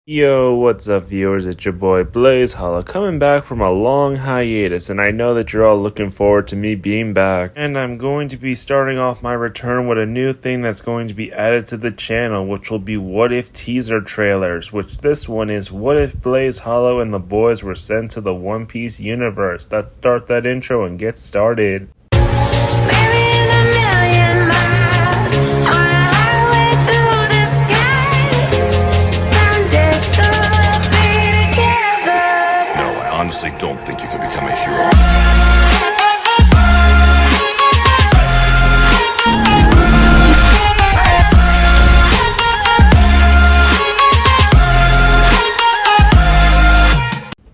Yo, what's up viewers, it's your boy Blaze Hollow coming back from a long hiatus, and I know that you're all looking forward to me being back. And I'm going to be starting off my return with a new thing that's going to be added to the channel, which will be what if teaser trailers, which this one is what if Blaze Hollow and the boys were sent to the One Piece universe. Let's start that intro and get started. I don't think you can become a hero.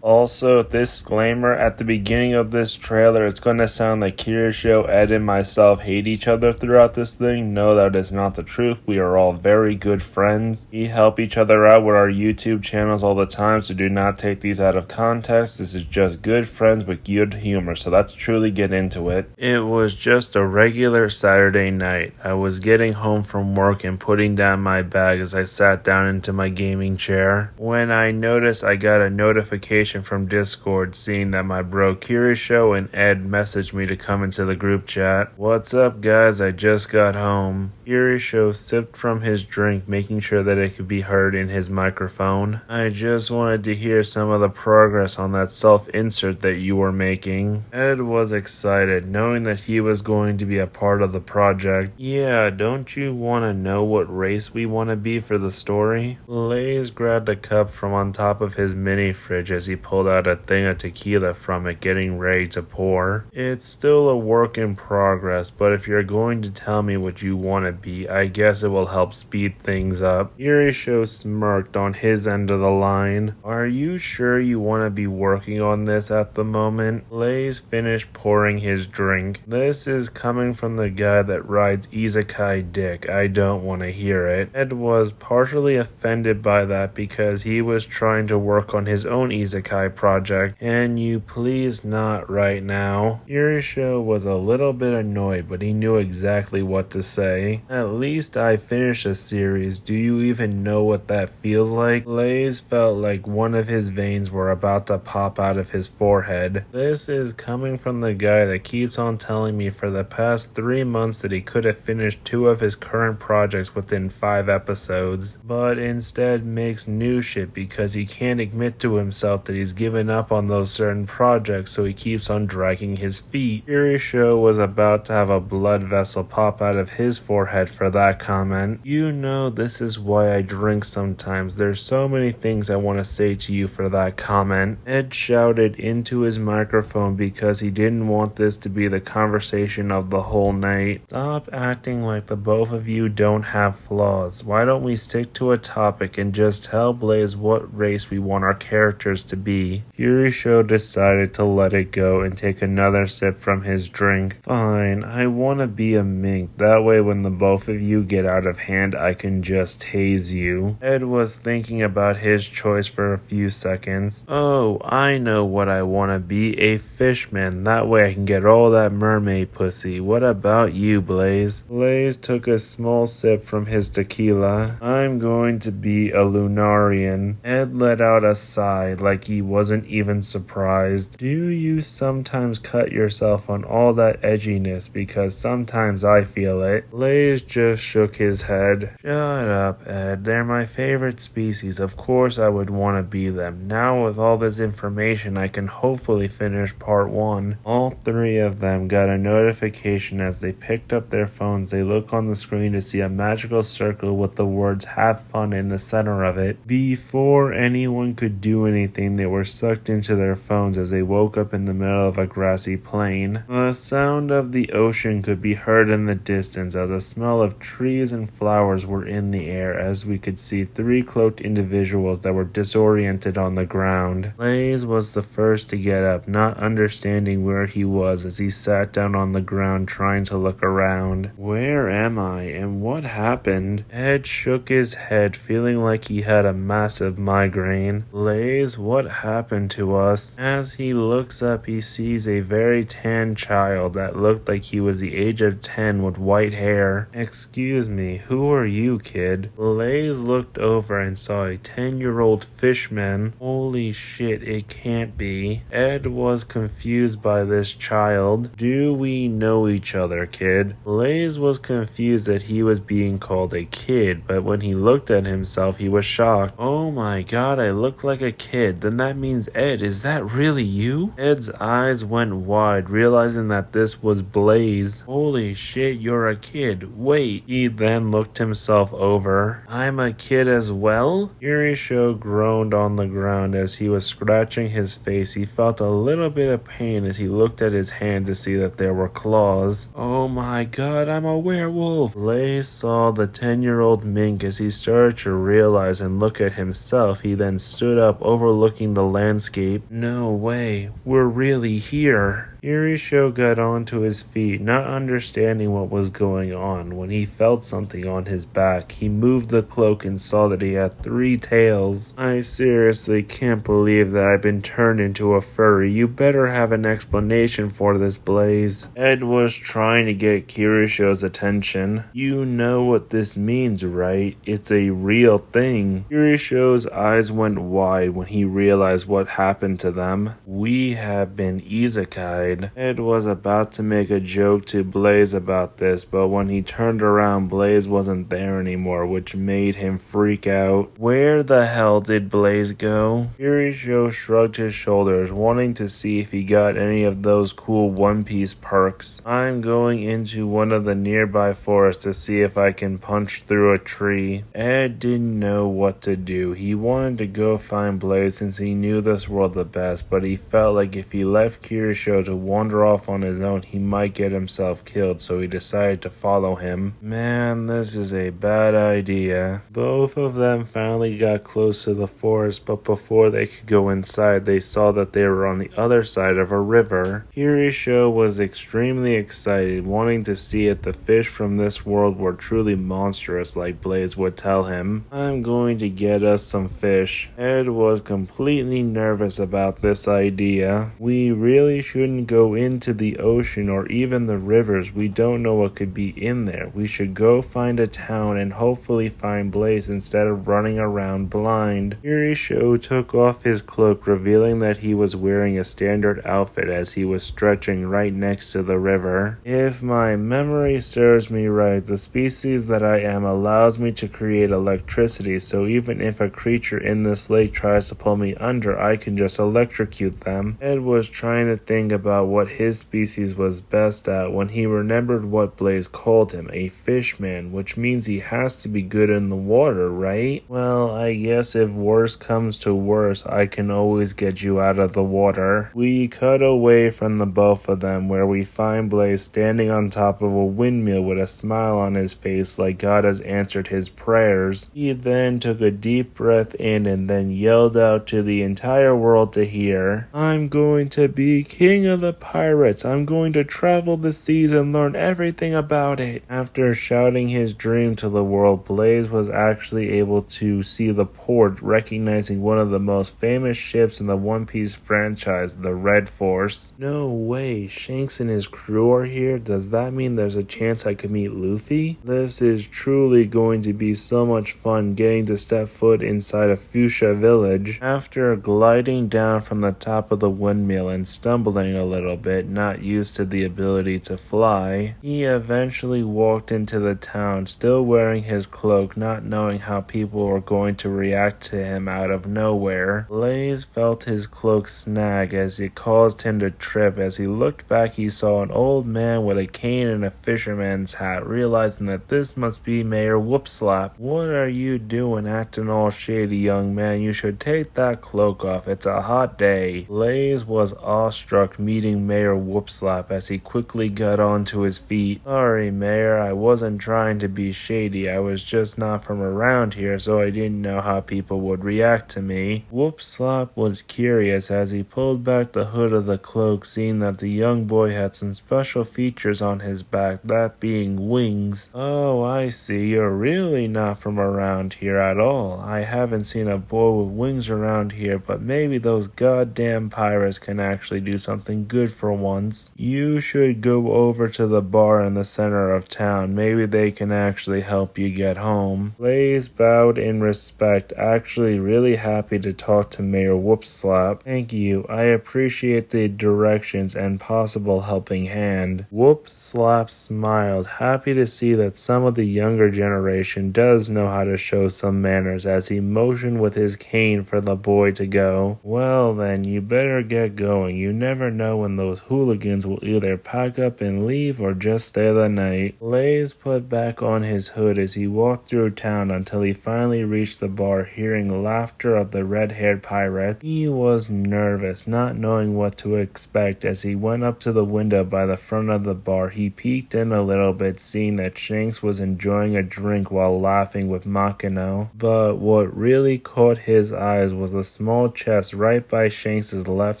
Also, disclaimer at the beginning of this trailer, it's going to sound like Kirisho, Ed, and myself hate each other throughout this thing. No, that is not the truth. We are all very good friends. We help each other out with our YouTube channels all the time, so do not take these out of context. This is just good friends with good humor, so let's truly get into it. It was just a regular Saturday night. I was getting home from work and putting down my bag as I sat down into my gaming chair, when I noticed I got a notification from Discord seeing that my bro Kirisho and Ed messaged me to come into the group chat. What's up guys, I just got home. Kirisho sipped from his drink, making sure that it could be heard in his microphone. I just wanted to hear some of the progress on that self-insert that you were making. Ed was excited, knowing that he was going to be a part of the project. Yeah, don't you want to know what race we want to be for the story? Lays grabbed a cup from on top of his mini fridge as he pulled out a thing of tequila from it, getting ready to pour. It's still a work in progress, but if you're going to tell me what you want to be, I guess it will help speed things up. Kirisho smirked on his end of the line. Are you sure you want to be working on this at the moment? Blaze finished pouring his drink. This is coming from the guy that rides Isekai dick. I don't want to hear it. Ed was partially offended by that because he was trying to work on his own Isekai project, and you please not right now. Kirisho was a little bit annoyed, but he knew exactly what to say. At least I finished a series. Do you even know what that feels like? Blaze felt like one of his veins were about to pop out of his forehead. This is coming from the guy that keeps on telling me for the past 3 months that he could have finished 2 of his current projects within 5 episodes, but instead makes new shit because he can't admit to himself that he's given up on those certain projects, so he keeps on dragging his feet. Kirisho was about to have a blood vessel pop out of his forehead for that comment. You know, this is why I drink sometimes. There's so many things I want to say to you for that comment. Ed shouted into his microphone because he didn't want this to be the conversation of the whole night. Stop acting like the both of you don't have flaws. Why don't we stick to a topic and just tell Blaze what race we want our characters to be? Kirisho decided to let it go and take another sip from his drink. Fine, I want to be a mink. That way when the both of you get out of hand, I can just tase you. Ed was thinking about his choice for a few seconds. Oh, I know what I want to be, a fishman. That way I can get all that mermaid pussy. What about you, Blaze? Blaze took a small sip from his tequila. I'm going to be a Lunarian. Ed let out a sigh like he wasn't even surprised. Do you sometimes cut yourself on all that edginess? Because sometimes I feel it. Blaze just shook his head. Shut up, Ed. They're my favorite species. Of course I would want to be them. Now with all this information, I can hopefully finish part 1. All 3 of them got a notification as they picked up their phones. They look on the screen to see a magical circle with the words "have fun" in the center of it. Before anyone could do anything, they were sucked into their phones as they woke up in the middle of a grassy plain. The sound of the ocean could be heard in the distance as a smell of trees and flowers were in the air, as we could see 3 cloaked individuals that were disoriented on the ground. Blaze was the first to get up, not understanding where he was as he sat down on the ground trying to look around. Where am I and what happened? Ed shook his head, feeling like he had a massive migraine. Blaze, what happened? happened to us? As he looks up, he sees a very tan child that looked like he was the age of 10 with white hair. Excuse me, who are you, kid? Blaze looked over and saw a 10-year-old fishman. Holy shit, it can't be. Ed was confused by this child. Do we know each other, kid? Blaze was confused that he was being called a kid, but when he looked at himself, he was shocked. Oh my god, I look like a kid. Then that means Ed, is that really you? Ed's eyes went wide, realizing that this was Blaze. Holy shit, you're a kid. Wait. He then looked himself over. I'm a kid as well? Kirisho groaned on the ground as he was scratching his face. He felt a little bit of pain as he looked at his hand to see that there were claws. Oh my god, I'm a werewolf. Blaze saw the 10-year-old mink as he started to realize and look at himself. He then stood up, overlooking the landscape. No way, we're really here. Kirisho got onto his feet, not understanding what was going on, when he felt something on his back. He moved the cloak and saw that he had 3 tails. I seriously can't believe that I've been turned into a furry. You better have an explanation for this, Blaze. Ed was trying to get Kirisho's attention. You know what this means, right? It's a real thing. Kirisho's eyes went wide when he realized what happened to them. We have been isekai'd. Ed was about to make a joke to Blaze about this, but when he turned around, Blaze wasn't there anymore, which made him freak out. Where the hell did Blaze go? Kirisho shrugged his shoulders, wanting to see if he got any of those cool OnePiece perks. I'm going into one of the nearby forests to see if I can punch through a tree. Ed didn't know what to do. He wanted to go find Blaze since he knew this world the best, but he felt like if he left Kirisho to wander off on his own, he might get himself killed, so he decided to follow him. Man, this is a bad idea. Both of them finally got close to the forest, but before they could go inside, they saw that they were on the other side of a river. Kirisho was extremely excited, wanting to see if the fish from this world were truly monstrous like Blaze would tell him. I'm going to get us some fish. Ed was completely nervous about this idea. We really shouldn't go into the ocean or even the rivers. We don't know what could be in there. We should go find a town and hopefully find Blaze instead of running around blind. Kirisho took off his cloak, revealing that he was wearing a standard outfit as he was stretching right next to the river. If my memory serves me right, the species that I am allows me to create electricity, so even if a creature in this lake tries to pull me under, I can just electrocute them. Ed was trying to think about what his species was best at when he remembered what Blaze called him, a fishman, which means he has to be good in the water, right? Well, I guess if worse comes to worse, I can always get you out of the water. We cut away from the both of them where we find Blaze standing on top of a windmill with a smile on his face like God has answered his prayers. He then took a deep breath in and then yelled out to the entire world to hear, I'm going to be king of the pirates. I'm going to travel the seas and learn everything about it. After shouting his dream to the world, Blaze was actually able to see the port, recognizing one of the most famous ships in the One Piece franchise, the Red Force. No way, Shanks and his crew are here? Does that mean there's a chance I could meet Luffy? This is truly going to be so much fun getting to step foot inside of Fuchsia Village. After gliding down from the top of the windmill and stumbling a little bit, not used to the ability to fly, he eventually walked into the town, still wearing his cloak, not knowing how people were going to react to him out of nowhere. Blaze felt his cloak snag as it caused him to trip. As he looked back, he saw an old man with a cane and a fisherman's hat, realizing that this must be Mayor Whoopslap. What are you doing acting all shady, young man? You should take that cloak off. It's a hot day. Blaze was awestruck meeting greeting Mayor Whoopslap as he quickly got onto his feet. Sorry, Mayor, I wasn't trying to be shady. I was just not from around here, so I didn't know how people would react to me. Whoopslap was curious as he pulled back the hood of the cloak, seeing that the young boy had some special features on his back, that being wings. Oh, I see. You're really not from around here at all. I haven't seen a boy with wings around here, but maybe those goddamn pirates can actually do something good for once. You should go over to the bar in the center of town. Maybe they can actually help you get home. Blaze bowed in respect, actually really happy to talk to Mayor Whoopslap. Thank you. I appreciate the directions and possible helping hand. Whoopslap smiled, happy to see that some of the younger generation does know how to show some manners as he motioned with his cane for the boy to go. Well then, you better get going. You never know when those hooligans will either pack up and leave or just stay the night. Blaze put back on his hood as he walked through town until he finally reached the bar, hearing laughter of the red-haired pirate. He was nervous, not knowing what to expect. As he went up to the window by the front of the bar, he peeked in a little bit, seeing that Shanks was enjoying a drink while laughing with Makino. But what really caught his eyes was a small chest right by Shanks' left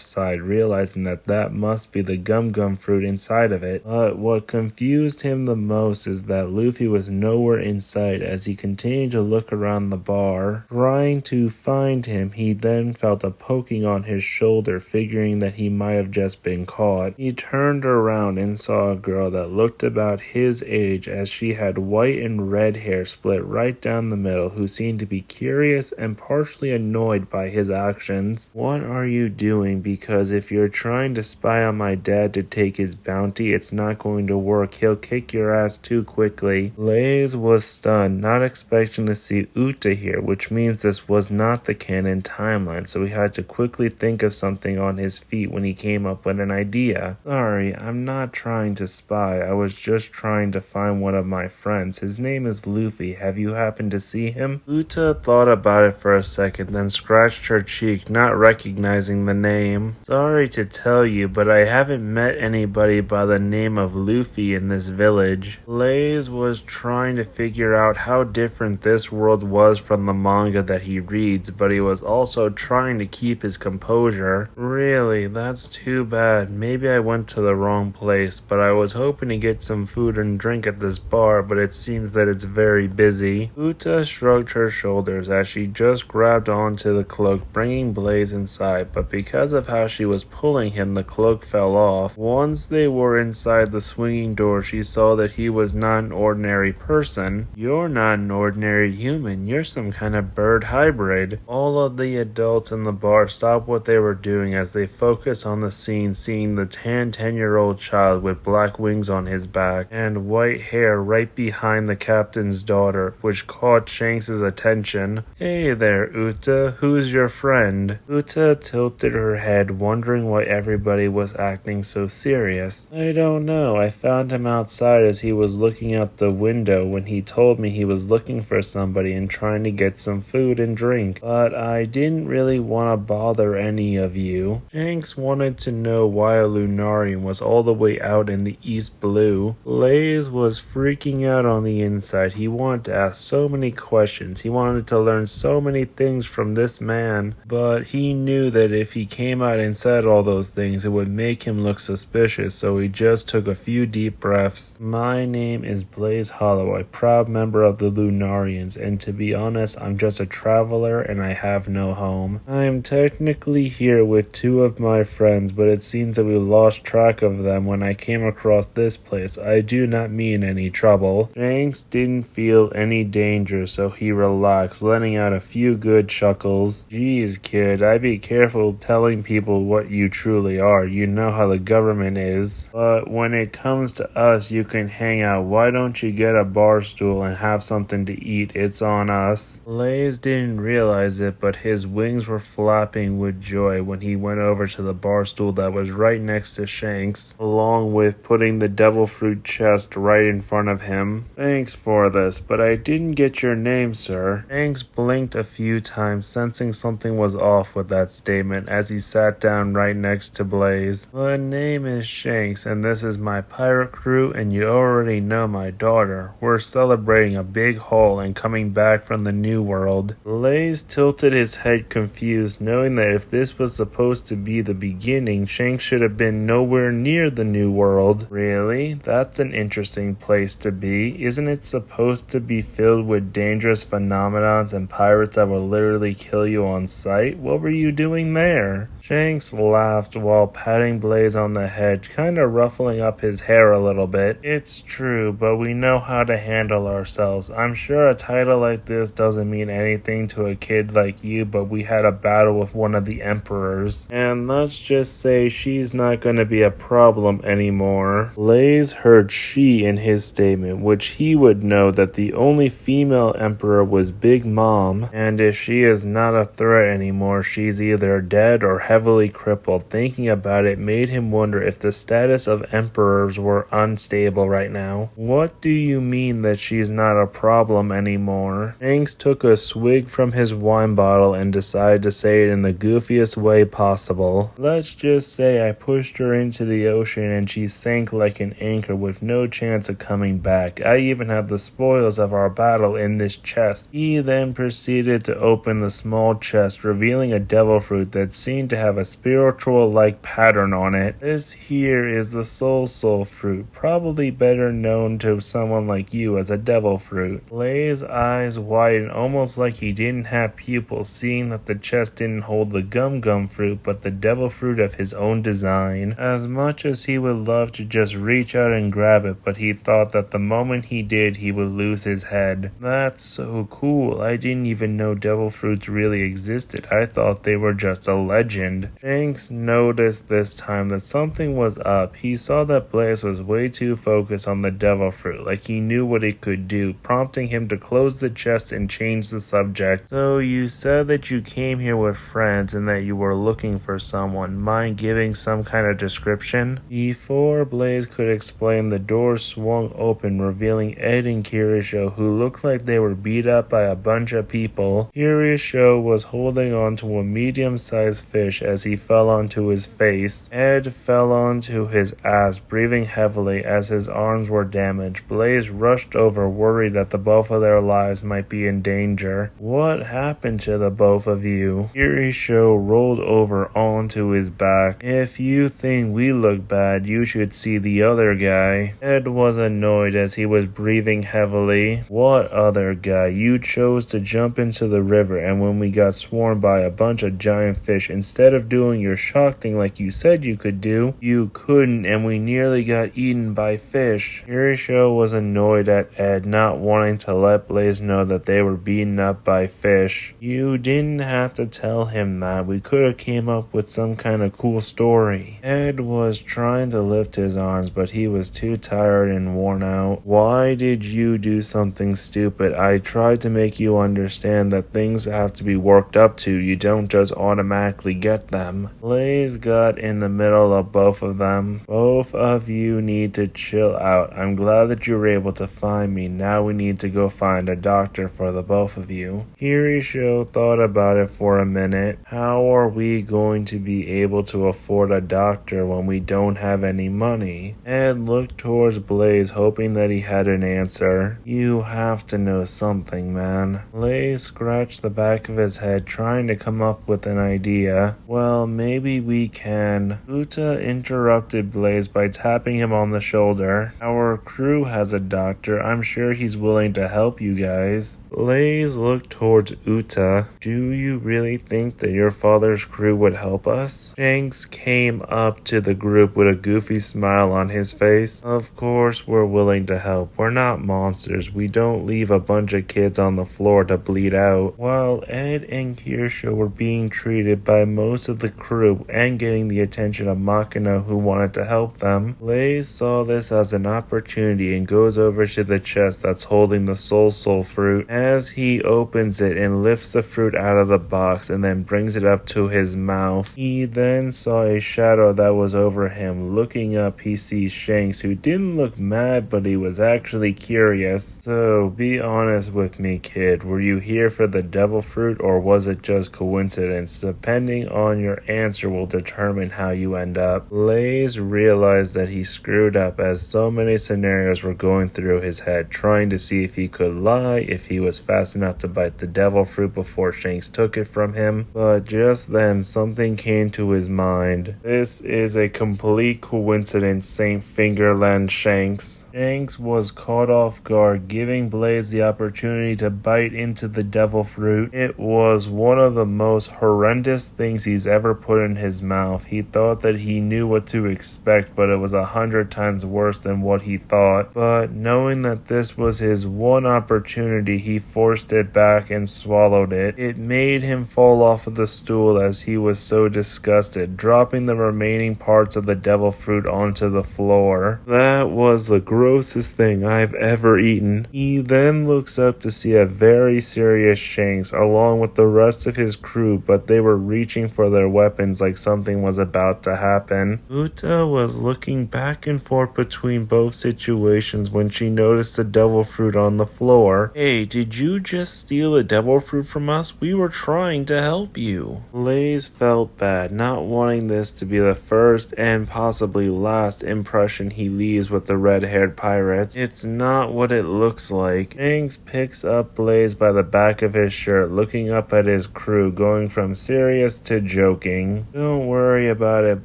side, realizing that that must be the gum-gum fruit inside of it. But what confused him the most is that Luffy was nowhere in sight. As he continued to look around the bar, trying to find him, he then felt a poking on his shoulder, figuring that he might have just been caught. He turned around and saw a girl that looked about his age, as she had white and red hair split right down the middle, who seemed to be curious and partially annoyed by his actions. What are you doing? Because if you're trying to spy on my dad to take his bounty, it's not going to work. He'll kick your ass too quickly. Blaze was stunned, not expecting to see Uta here, which means this was not the canon timeline, so he had to quickly think of something on his feet when he came up with an idea. Sorry, I'm not trying to spy. I was just trying to find one of my friends. His name is Luffy. Have you happened to see him? Uta thought about it for a second, then scratched her cheek, not recognizing the name. Sorry to tell you, but I haven't met anybody by the name of Luffy in this village. Blaze was trying to figure out how different this world was from the manga that he reads, but he was also trying to keep his composure. Really, that's too bad. Maybe I went to the wrong place, but I was hoping to get some food and drink at this bar, but it seems that it's very busy. Uta shrugged her shoulders as she just grabbed onto the cloak, bringing Blaze inside, but because of how she was pulling him, the cloak fell off. Once they were inside the swinging door, she saw that he was not an ordinary person. You're not an ordinary human. You're some kind of bird hybrid. All of the adults in the bar stopped what they were doing as they focused on the scene, seeing the 10-year-old child with black wings on his back and white hair right behind the captain's daughter, which caught Shanks' attention. Hey there, Uta. Who's your friend? Uta tilted her head, wondering why everybody was acting so serious. I don't know. I found him outside as he was looking out the window when he told me he was looking for somebody and trying to get some food and drink. But I didn't really want to bother any of you. Shanks wanted to know why a Lunarian was all the way out in the East Blue. Blaze was freaking out on the inside. He wanted to ask so many questions. He wanted to learn so many things from this man, but he knew that if he came out and said all those things, it would make him look suspicious, so he just took a few deep breaths. My name is Blaze Hollow, a proud member of the Lunarians, and to be honest, I'm just a traveler and I have no home. I am technically here with two of my friends, but it seems that we lost track of them when I came across this place. I do not mean any trouble. Shanks didn't feel any danger, so he relaxed, letting out a few good chuckles. Geez, kid, I'd be careful telling people what you truly are. You know how the government is. But when it comes to us, you can hang out. Why don't you get a bar stool and have something to eat? It's on us. Blaze didn't realize it, but his wings were flapping with joy when he went over to the bar stool that was right next to Shanks, along with putting the devil fruit chest right in front of him. Thanks for this, but I didn't get your name, sir. Shanks blinked a few times, sensing something was off with that statement as he sat down right next to Blaze. Blaze. The name is Shanks, and this is my pirate crew, and you already know my daughter. We're celebrating a big haul and coming back from the New World. Blaze tilted his head confused, knowing that if this was supposed to be the beginning, Shanks should have been nowhere near the New World. Really? That's an interesting place to be. Isn't it supposed to be filled with dangerous phenomenons and pirates that will literally kill you on sight? What were you doing there? Shanks laughed while patting Blaze on the head, kinda ruffling up his hair a little bit. It's true, but we know how to handle ourselves. I'm sure a title like this doesn't mean anything to a kid like you, but we had a battle with one of the emperors, and let's just say she's not gonna be a problem anymore. Blaze heard she in his statement, which he would know that the only female emperor was Big Mom, and if she is not a threat anymore, she's either dead or heavily crippled. Thinking about it made him wonder if the status of emperors were unstable right now. What do you mean that she's not a problem anymore? Shanks took a swig from his wine bottle and decided to say it in the goofiest way possible. Let's just say I pushed her into the ocean and she sank like an anchor with no chance of coming back. I even have the spoils of our battle in this chest. He then proceeded to open the small chest, revealing a devil fruit that seemed to have a spiritual-like pattern on it. This here is the soul fruit, probably better known to someone like you as a devil fruit. Blaze's eyes widened almost like he didn't have pupils, seeing that the chest didn't hold the gum fruit but the devil fruit of his own design. As much as he would love to just reach out and grab it, but he thought that the moment he did he would lose his head. That's so cool. I didn't even know devil fruits really existed. I thought they were just a legend. Shanks noticed this time that something was up. He saw that Blaze was way too focused on the devil fruit, like he knew what it could do, prompting him to close the chest and change the subject. So you said that you came here with friends and that you were looking for someone. Mind giving some kind of description? Before Blaze could explain, the door swung open, revealing Ed and Kirisho, who looked like they were beat up by a bunch of people. Kirisho was holding on to a medium-sized fish as he fell onto his face. Ed fell onto his ass, breathing heavily as his arms were damaged. Blaze rushed over, worried that the both of their lives might be in danger. What happened to the both of you? Kirisho rolled over onto his back. If you think we look bad, you should see the other guy. Ed was annoyed as he was breathing heavily. What other guy? You chose to jump into the river, and when we got swarmed by a bunch of giant fish, instead of doing your shock thing like you said you could do, you couldn't, and we nearly got eaten by fish. Kirisho was annoyed at Ed not wanting to let Blaze know that they were beaten up by fish. You didn't have to tell him that. We could have came up with some kind of cool story. Ed was trying to lift his arms, but he was too tired and worn out. Why did you do something stupid? I tried to make you understand that things have to be worked up to. You don't just automatically get them. Blaze got in the middle of both of them. Both of you need to chill out. I'm glad that you were able to find me. Now we need to go find a doctor for the both of you. Kirisho thought about it for a minute. How are we going to be able to afford a doctor when we don't have any money? Ed looked towards Blaze, hoping that he had an answer. You have to know something, man. Blaze scratched the back of his head, trying to come up with an idea. Well, maybe we can. Uta interrupted Blaze by tapping him on the shoulder. Our crew has a doctor. I'm sure he's willing to help you guys. Blaze looked towards Uta. Do you really think that your father's crew would help us? Shanks came up to the group with a goofy smile on his face. Of course we're willing to help. We're not monsters. We don't leave a bunch of kids on the floor to bleed out. While Ed and Kirsha were being treated by most of the crew and getting the attention of Makino, who wanted to help them, Blaze saw this as an opportunity and goes over to the chest that's holding the soul fruit. As he opens it and lifts the fruit out of the box and then brings it up to his mouth, he then saw a shadow that was over him. Looking up, he sees Shanks, who didn't look mad, but he was actually curious. So, be honest with me, kid. Were you here for the devil fruit, or was it just coincidence? Depending on your answer will determine and how you end up. Blaze realized that he screwed up as so many scenarios were going through his head, trying to see if he could lie, if he was fast enough to bite the devil fruit before Shanks took it from him. But just then, something came to his mind. This is a complete coincidence, St. Fingerland Shanks. Shanks was caught off guard, giving Blaze the opportunity to bite into the devil fruit. It was one of the most horrendous things he's ever put in his mouth. He thought that he knew what to expect, but it was 100 times worse than what he thought. But knowing that this was his one opportunity, he forced it back and swallowed it. It made him fall off of the stool as he was so disgusted, dropping the remaining parts of the devil fruit onto the floor. That was the grossest thing I've ever eaten. He then looks up to see a very serious Shanks along with the rest of his crew, but they were reaching for their weapons like something was about to happen. Uta was looking back and forth between both situations when she noticed the devil fruit on the floor. Hey, did you just steal the devil fruit from us? We were trying to help you. Blaze felt bad, not wanting this to be the first and possibly last impression he leaves with the red-haired pirates. It's not what it looks like. Shanks picks up Blaze by the back of his shirt, looking up at his crew, going from serious to joking. Don't worry about it,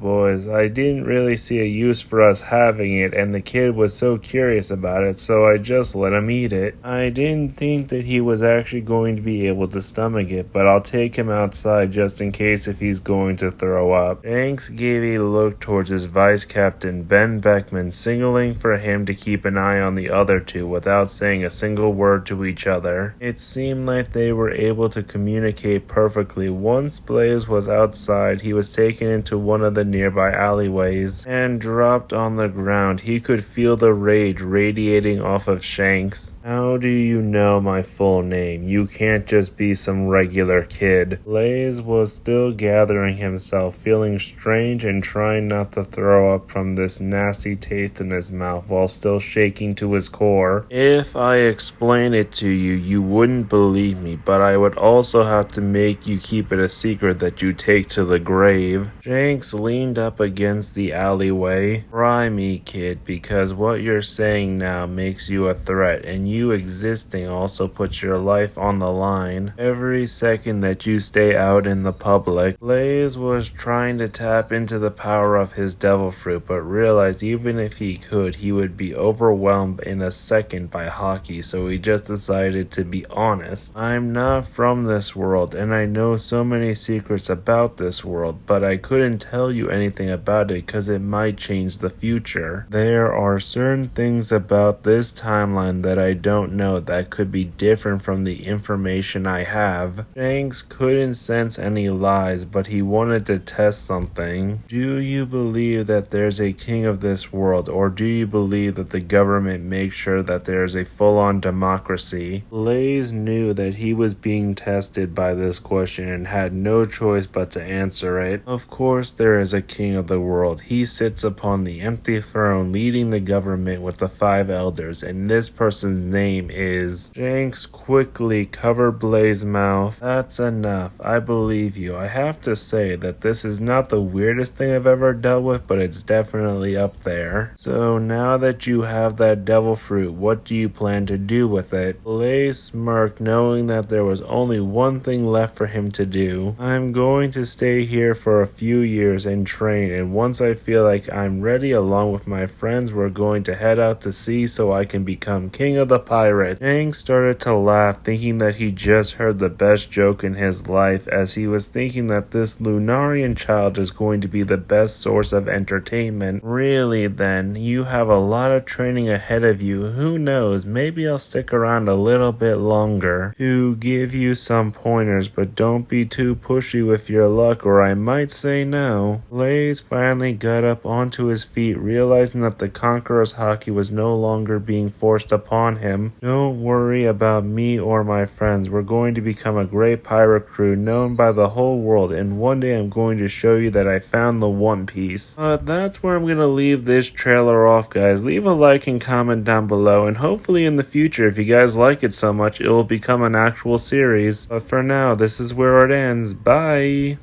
boys. I didn't really see a use for us having it, and the kid was so curious about it, so I just let him eat it. I didn't think that he was actually going to be able to stomach it, but I'll take him outside just in case if he's going to throw up. Shanks gave a look towards his vice captain, Ben Beckman, signaling for him to keep an eye on the other two without saying a single word to each other. It seemed like they were able to communicate perfectly. Once Blaze was outside, he was taken into one of the nearby alleyways and dropped on the ground. He could feel the rage radiating off of Shanks. How do you know my full name? You can't just be some regular kid. Blaze was still gathering himself, feeling strange and trying not to throw up from this nasty taste in his mouth while still shaking to his core. If I explain it to you, you wouldn't believe me, but I would also have to make you keep it a secret that you take to the grave. Shanks leaned up against the alleyway. Try me, kid, because what you're saying now makes you a threat, and you existing also puts your life on the line every second that you stay out in the public. Blaze was trying to tap into the power of his devil fruit, but realized even if he could, he would be overwhelmed in a second by hockey, so he just decided to be honest. I'm not from this world, and I know so many secrets about this world, but I couldn't tell you anything about it because it might change the future. There are certain things about this timeline that I don't know that could be different from the information I have. Shanks couldn't sense any lies, but he wanted to test something. Do you believe that there's a king of this world, or do you believe that the government makes sure that there's a full-on democracy? Blaze knew that he was being tested by this question and had no choice but to answer it. Of course there is a king of the world. He sits upon the empty throne leading the government with the 5 elders, and this person's name is... Shanks quickly covered Blaze's mouth. That's enough. I believe you. I have to say that this is not the weirdest thing I've ever dealt with, but it's definitely up there. So now that you have that devil fruit, what do you plan to do with it? Blaze smirked, knowing that there was only one thing left for him to do. I'm going to stay here for a few years and train, and once I feel like I'm ready, along with my friends, we're going to head out to sea so I can become king of the pirates. Shanks started to laugh, thinking that he just heard the best joke in his life, as he was thinking that this Lunarian child is going to be the best source of entertainment. Really then, you have a lot of training ahead of you. Who knows, maybe I'll stick around a little bit longer to give you some pointers, but don't be too pushy with your luck or I might say no. Blaze finally got up onto his feet, realizing that the Conqueror's hockey was no longer being forced upon him. Don't worry about me or my friends. We're going to become a great pirate crew known by the whole world, and one day I'm going to show you that I found the One Piece. But that's where I'm going to leave this trailer off, guys. Leave a like and comment down below, and hopefully in the future, if you guys like it so much, it will become an actual series. But for now, this is where it ends. Bye!